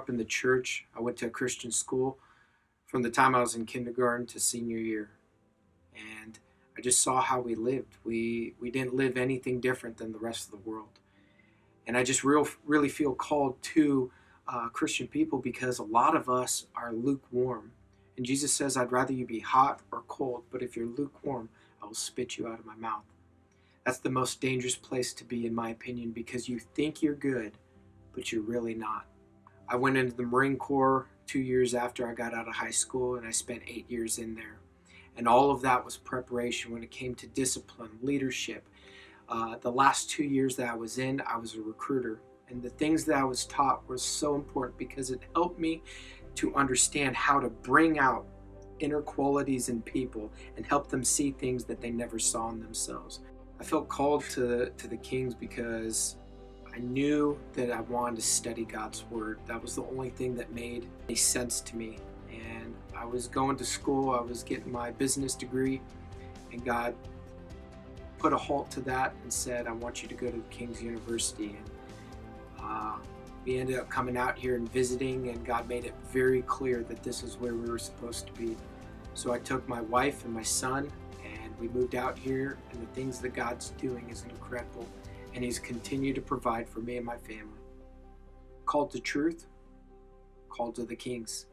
up in the church. I went to a Christian school from the time I was in kindergarten to senior year. And I just saw how we lived. We didn't live anything different than the rest of the world. And I just really feel called to Christian people because a lot of us are lukewarm. And Jesus says, I'd rather you be hot or cold, but if you're lukewarm, I will spit you out of my mouth. That's the most dangerous place to be, in my opinion, because you think you're good, but you're really not. I went into the Marine Corps 2 years after I got out of high school, and I spent 8 years in there. And all of that was preparation when it came to discipline, leadership. The last 2 years that I was in, I was a recruiter. And the things that I was taught were so important because it helped me to understand how to bring out inner qualities in people and help them see things that they never saw in themselves. I felt called to the Kings because I knew that I wanted to study God's Word. That was the only thing that made any sense to me. And I was going to school, I was getting my business degree, and God put a halt to that and said, I want you to go to King's University. And we ended up coming out here and visiting, and God made it very clear that this is where we were supposed to be. So I took my wife and my son, and we moved out here, and the things that God's doing is incredible, and He's continued to provide for me and my family. Called to truth, called to the Kings.